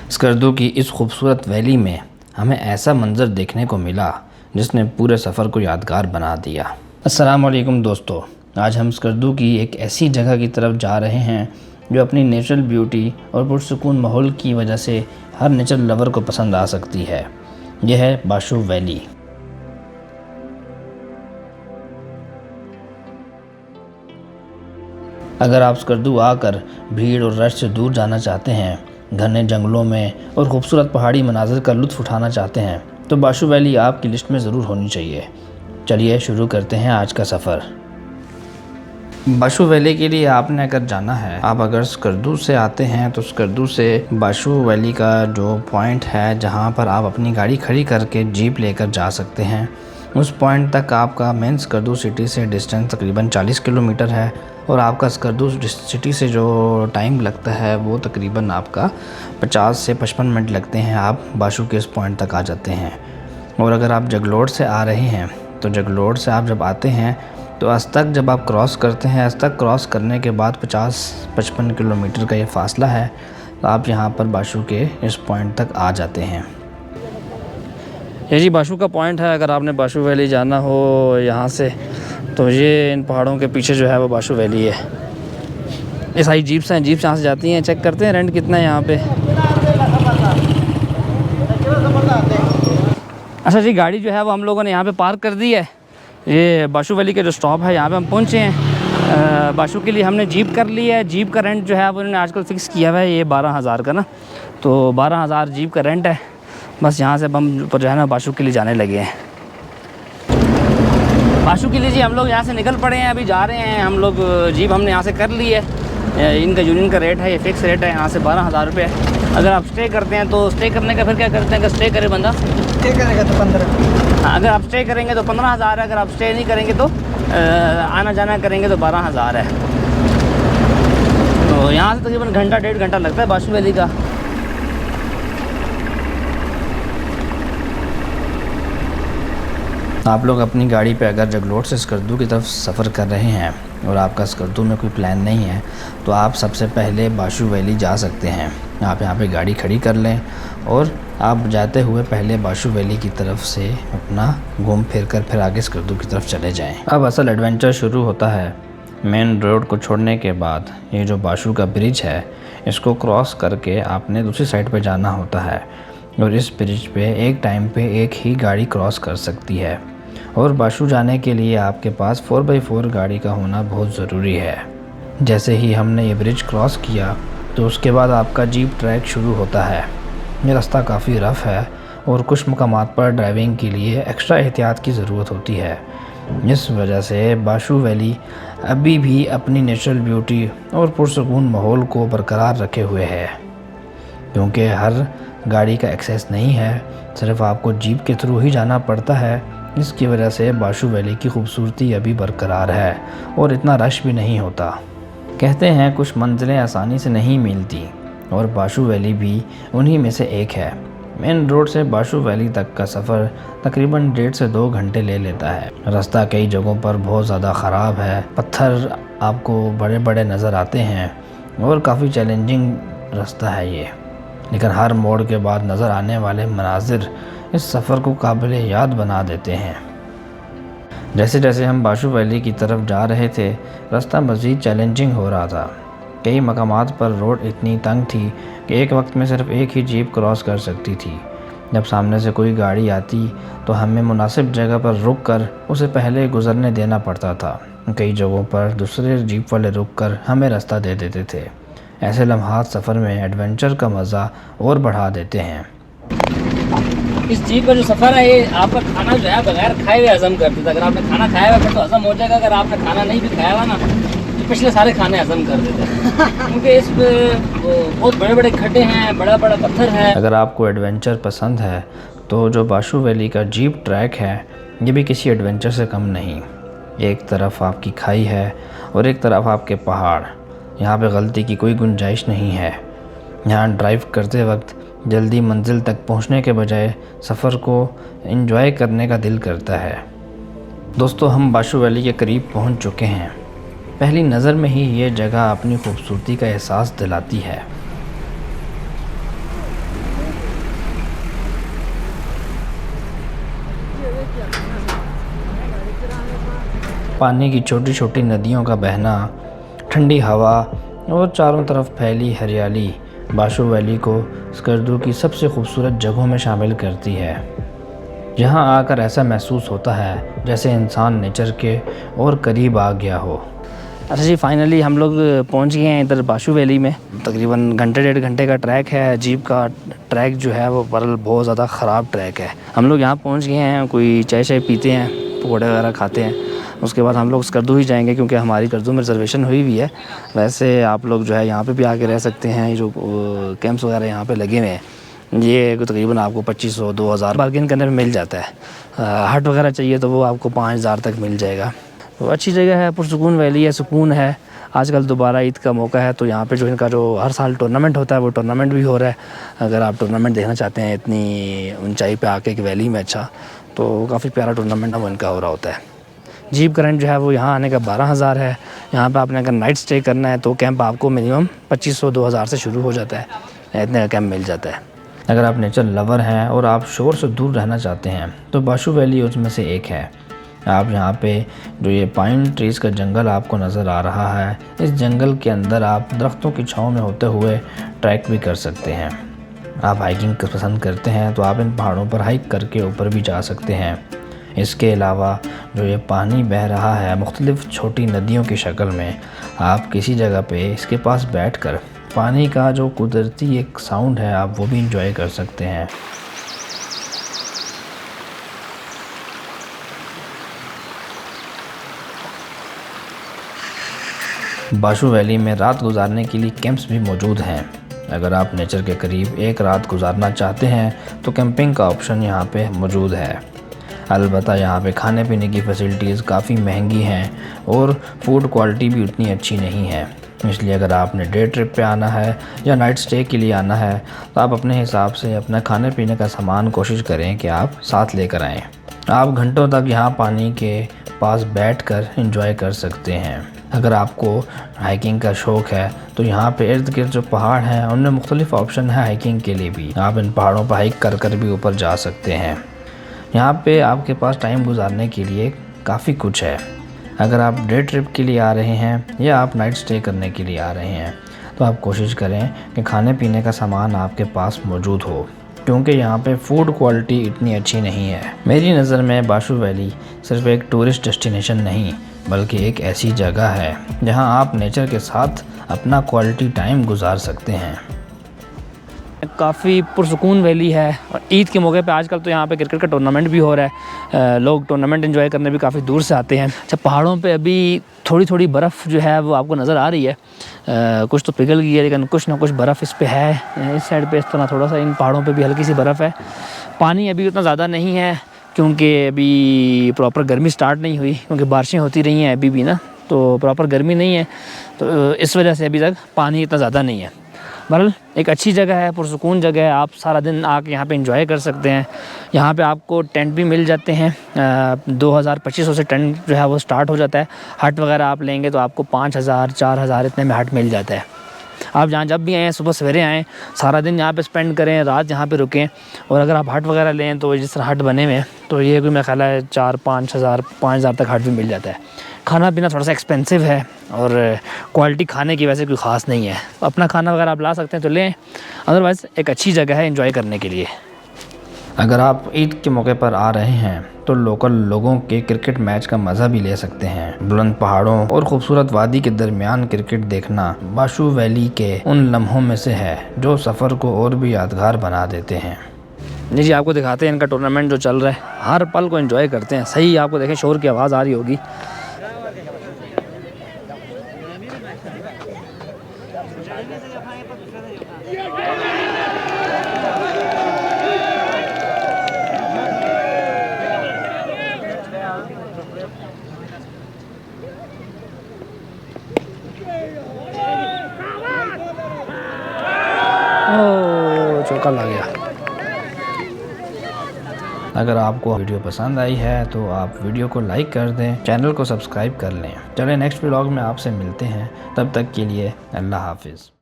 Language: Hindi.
स्कर्दू की इस खूबसूरत वैली में हमें ऐसा मंज़र देखने को मिला जिसने पूरे सफ़र को यादगार बना दिया। अस्सलाम वालेकुम दोस्तों, आज हम स्कर्दू की एक ऐसी जगह की तरफ जा रहे हैं जो अपनी नेचुरल ब्यूटी और पुरसुकून माहौल की वजह से हर नेचर लवर को पसंद आ सकती है। यह है बाशू वैली। अगर आप स्कर्दू आकर भीड़ और रश से दूर जाना चाहते हैं, घने जंगलों में और ख़ूबसूरत पहाड़ी मनाज़िर का लुत्फ़ उठाना चाहते हैं, तो बाशू वैली आपकी लिस्ट में ज़रूर होनी चाहिए। चलिए शुरू करते हैं आज का सफ़र। बाशू वैली के लिए आपने अगर जाना है, आप अगर स्कर्दू से आते हैं तो स्कर्दू से बाशू वैली का जो पॉइंट है जहाँ पर आप अपनी गाड़ी खड़ी करके जीप लेकर जा सकते हैं, उस पॉइंट तक आपका मेन स्कर्दू सिटी से डिस्टेंस तकरीबन 40 किलोमीटर है और आपका स्कर्दू सिटी से जो टाइम लगता है वो तकरीबन आपका 50 से 55 मिनट लगते हैं। आप बाशू के इस पॉइंट तक आ जाते हैं। और अगर आप जगलोड से आ रहे हैं तो जगलोड से आप जब आते हैं तो अस्तक जब आप क्रॉस करते हैं, अस्तक क्रॉस करने के बाद 50-55 किलोमीटर का ये फ़ासला है, तो आप यहाँ पर बाशू के इस पॉइंट तक आ जाते हैं। ये जी बाशू का पॉइंट है। अगर आपने बाशू वैली जाना हो यहाँ से तो ये इन पहाड़ों के पीछे जो है वो बाशू वैली है। ये सारी जीप्स हैं, जीप्स यहाँ से जाती हैं। चेक करते हैं रेंट कितना है यहाँ पे। अच्छा जी, गाड़ी जो है वो हम लोगों ने यहाँ पे पार्क कर दी है। ये बाशू वैली के जो स्टॉप है यहाँ पे हम पहुँचे हैं। बाशू के लिए हमने जीप कर ली है। जीप का रेंट जो है वो उन्होंने आजकल फ़िक्स किया हुआ है, ये 12,000 का ना, तो 12,000 जीप का रेंट है। बस यहाँ से हम ऊपर जो है ना बाशू के लिए जाने लगे हैं। बाशू के लिए जी हम लोग यहाँ से निकल पड़े हैं, अभी जा रहे हैं हम लोग। जीप हमने यहाँ से कर ली है। इनका यूनियन का रेट है, ये फ़िक्स रेट है यहाँ से 12,000 रुपये है। अगर आप स्टे करते हैं तो स्टे करने का फिर क्या करते हैं, अगर स्टे करे बंदा स्टे करेगा तो 15। हाँ, अगर आप स्टे करेंगे तो 15,000 है। अगर आप स्टे नहीं करेंगे तो आना जाना करेंगे तो 12,000 है। तो यहाँ से तकरीबन घंटा 1.5 घंटा लगता है बाशू वैली का। आप लोग अपनी गाड़ी पे अगर जगलोड से स्कर्दू की तरफ सफ़र कर रहे हैं और आपका स्कर्दू में कोई प्लान नहीं है तो आप सबसे पहले बाशू वैली जा सकते हैं। आप यहाँ पे गाड़ी खड़ी कर लें और आप जाते हुए पहले बाशू वैली की तरफ से अपना घूम फिर कर फिर आगे स्कर्दू की तरफ चले जाएं। अब असल एडवेंचर शुरू होता है। मेन रोड को छोड़ने के बाद ये जो बाशू का ब्रिज है, इसको क्रॉस करके आपने दूसरी साइड पर जाना होता है और इस ब्रिज पे एक टाइम पे एक ही गाड़ी क्रॉस कर सकती है। और बाशू जाने के लिए आपके पास 4x4 गाड़ी का होना बहुत ज़रूरी है। जैसे ही हमने ये ब्रिज क्रॉस किया तो उसके बाद आपका जीप ट्रैक शुरू होता है। ये रास्ता काफ़ी रफ़ है और कुछ मकामात पर ड्राइविंग के लिए एक्स्ट्रा एहतियात की ज़रूरत होती है। इस वजह से बाशू वैली अभी भी अपनी नेचुरल ब्यूटी और पुरसुकून माहौल को बरकरार रखे हुए है, क्योंकि हर गाड़ी का एक्सेस नहीं है, सिर्फ आपको जीप के थ्रू ही जाना पड़ता है। इसकी वजह से बाशू वैली की खूबसूरती अभी बरकरार है और इतना रश भी नहीं होता। कहते हैं कुछ मंजिलें आसानी से नहीं मिलती और बाशू वैली भी उन्हीं में से एक है। मेन रोड से बाशू वैली तक का सफ़र तकरीबन 1.5 से 2 घंटे ले लेता है। रास्ता कई जगहों पर बहुत ज़्यादा ख़राब है, पत्थर आपको बड़े बड़े नज़र आते हैं और काफ़ी चैलेंजिंग रास्ता है ये। लेकिन हर मोड़ के बाद नज़र आने वाले मनाजिर इस सफ़र को काबिल याद बना देते हैं। जैसे जैसे हम बाशू वैली की तरफ जा रहे थे, रास्ता मज़ीद चैलेंजिंग हो रहा था। कई मकामात पर रोड इतनी तंग थी कि एक वक्त में सिर्फ एक ही जीप क्रॉस कर सकती थी। जब सामने से कोई गाड़ी आती तो हमें मुनासिब जगह पर रुक कर उसे पहले गुजरने देना पड़ता था। कई जगहों पर दूसरे जीप वाले रुक कर हमें रास्ता दे देते थे। ऐसे लम्हात सफ़र में एडवेंचर का मज़ा और बढ़ा देते हैं। इस जीप का जो सफ़र है ये आपका खाना जो है बगैर खाए हुए हज़म कर देता है। अगर आपने खाना खाया हुआ फिर तो हज़म हो जाएगा। अगर आपने खाना नहीं भी खाया हुआ ना तो पिछले सारे खाने हज़म कर देते हैं, क्योंकि इस बहुत बड़े बड़े खड्डे हैं, बड़ा बड़ा पत्थर है। अगर आपको एडवेंचर पसंद है तो जो बाशू वैली का जीप ट्रैक है ये भी किसी एडवेंचर से कम नहीं। एक तरफ आपकी खाई है और एक तरफ आपके पहाड़। यहाँ पे गलती की कोई गुंजाइश नहीं है। यहाँ ड्राइव करते वक्त जल्दी मंजिल तक पहुँचने के बजाय सफ़र को एंजॉय करने का दिल करता है। दोस्तों, हम बाशू वैली के करीब पहुँच चुके हैं। पहली नज़र में ही ये जगह अपनी खूबसूरती का एहसास दिलाती है। पानी की छोटी छोटी नदियों का बहना, ठंडी हवा और चारों तरफ फैली हरियाली बाशु वैली को स्कर्दू की सबसे खूबसूरत जगहों में शामिल करती है। यहाँ आकर ऐसा महसूस होता है जैसे इंसान नेचर के और करीब आ गया हो। अच्छा जी, फाइनली हम लोग पहुँच गए हैं इधर बाशु वैली में। तकरीबन घंटे 1.5 घंटे का ट्रैक है। जीप का ट्रैक जो है वो बरल बहुत ज़्यादा ख़राब ट्रैक है। हम लोग यहाँ पहुँच गए हैं, कोई चाय पीते हैं, पकौड़े वगैरह खाते हैं। उसके बाद हम लोग स्कर्दू ही जाएंगे क्योंकि हमारी स्कर्दू में रिजर्वेशन हुई हुई है। वैसे आप लोग जो है यहाँ पे भी आके रह सकते हैं। जो कैंप्स वगैरह यहाँ पे लगे हुए हैं, ये तकरीबन आपको 2500-2000 बार्गेन करने में मिल जाता है। हट वगैरह चाहिए तो वो आपको 5000 तक मिल जाएगा। तो अच्छी जगह है, पुरसुकून वैली है, सुकून है। आजकल दोबारा ईद का मौका है तो यहाँ पे जो इनका जो हर साल टूर्नामेंट होता है वो टूर्नामेंट भी हो रहा है। अगर आप टूर्नामेंट देखना चाहते हैं इतनी ऊंचाई पे आके एक वैली में, अच्छा तो काफ़ी प्यारा टूर्नामेंट वो इनका हो रहा होता है। जीप का रेंट जो है वो यहाँ आने का 12000 है। यहाँ पे आपने अगर नाइट स्टे करना है तो कैंप आपको मिनिमम 2500-2000 से शुरू हो जाता है, इतने का कैंप मिल जाता है। अगर आप नेचर लवर हैं और आप शोर से दूर रहना चाहते हैं तो बाशु वैली उसमें से एक है। आप यहाँ पे जो ये पाइन ट्रीज़ का जंगल आपको नज़र आ रहा है, इस जंगल के अंदर आप दरख्तों की छाँव में होते हुए ट्रैक भी कर सकते हैं। आप हाइकिंग पसंद करते हैं तो आप इन पहाड़ों पर हाइक करके ऊपर भी जा सकते हैं। इसके अलावा जो ये पानी बह रहा है मुख्तलिफ़ छोटी नदियों की शक्ल में, आप किसी जगह पे इसके पास बैठकर पानी का जो कुदरती एक साउंड है आप वो भी इंजॉय कर सकते हैं। बाशु वैली में रात गुजारने के लिए कैंप्स भी मौजूद हैं। अगर आप नेचर के करीब एक रात गुजारना चाहते हैं तो कैंपिंग का ऑप्शन यहाँ पे मौजूद है। अलबत्ता यहाँ पे खाने पीने की फैसिलिटीज़ काफ़ी महंगी हैं और फूड क्वालिटी भी उतनी अच्छी नहीं है। इसलिए अगर आपने डे ट्रिप पे आना है या नाइट स्टे के लिए आना है तो आप अपने हिसाब से अपना खाने पीने का सामान कोशिश करें कि आप साथ लेकर आएँ। आप घंटों तक यहाँ पानी के पास बैठकर एंजॉय कर सकते हैं। अगर आपको हाइकिंग का शौक़ है तो यहाँ पे इर्द गिर्द जो पहाड़ हैं उनमें मुख्तलिफ़ ऑप्शन है हाइकिंग के लिए भी। आप इन पहाड़ों पर हाइक कर भी ऊपर जा सकते हैं। यहाँ पे आपके पास टाइम गुजारने के लिए काफ़ी कुछ है। अगर आप डे ट्रिप के लिए आ रहे हैं या आप नाइट स्टे करने के लिए आ रहे हैं तो आप कोशिश करें कि खाने पीने का सामान आपके पास मौजूद हो, क्योंकि यहाँ पे फूड क्वालिटी इतनी अच्छी नहीं है। मेरी नज़र में बाशु वैली सिर्फ एक टूरिस्ट डेस्टिनेशन नहीं बल्कि एक ऐसी जगह है जहाँ आप नेचर के साथ अपना क्वालिटी टाइम गुजार सकते हैं। काफ़ी पुरसुकून वैली है और ईद के मौके पे आजकल तो यहाँ पे क्रिकेट का टूर्नामेंट भी हो रहा है। लोग टूर्नामेंट एंजॉय करने भी काफ़ी दूर से आते हैं। अच्छा, पहाड़ों पे अभी थोड़ी थोड़ी बर्फ़ जो है वो आपको नज़र आ रही है। कुछ तो पिघल गई है लेकिन कुछ ना कुछ बर्फ़ इस पे है। इस साइड पे इस तरह थोड़ा सा इन पहाड़ों पे भी हल्की सी बर्फ़ है। पानी अभी उतना ज़्यादा नहीं है क्योंकि अभी प्रॉपर गर्मी स्टार्ट नहीं हुई, क्योंकि बारिशें होती रही हैं अभी भी ना, तो प्रॉपर गर्मी नहीं है, तो इस वजह से अभी तक पानी इतना ज़्यादा नहीं है। बहरहाल एक अच्छी जगह है, पुरसुकून जगह है। आप सारा दिन आके यहाँ पे एंजॉय कर सकते हैं। यहाँ पे आपको टेंट भी मिल जाते हैं। 2000-2500 से टेंट जो है वो स्टार्ट हो जाता है। हट वगैरह आप लेंगे तो आपको 5000-4000 इतने में हट मिल जाता है। आप जहाँ जब भी आएँ, सुबह सवेरे आएँ, सारा दिन यहाँ पे स्पेंड करें, रात यहाँ पे रुकें। और अगर आप हट वगैरह लें तो जिस तरह हट बने हुए हैं तो ये कोई मेरा ख्याल है 4-5 हज़ार तक हट भी मिल जाता है। खाना पीना थोड़ा सा एक्सपेंसिव है और क्वालिटी खाने की वैसे कोई ख़ास नहीं है। अपना खाना वगैरह आप ला सकते हैं तो लें, अदरवाइज़ एक अच्छी जगह है एंजॉय करने के लिए। अगर आप ईद के मौके पर आ रहे हैं तो लोकल लोगों के क्रिकेट मैच का मज़ा भी ले सकते हैं। बुलंद पहाड़ों और खूबसूरत वादी के दरमियान क्रिकेट देखना बाशु वैली के उन लम्हों में से है जो सफ़र को और भी यादगार बना देते हैं। जी आपको दिखाते हैं इनका टूर्नामेंट जो चल रहा है। हर पल को एंजॉय करते हैं। सही आपको देखें शोर की आवाज़ आ रही होगी। चौका लग गया। अगर आपको वीडियो पसंद आई है तो आप वीडियो को लाइक कर दें, चैनल को सब्सक्राइब कर लें। चलें नेक्स्ट व्लॉग में आपसे मिलते हैं, तब तक के लिए अल्लाह हाफिज़।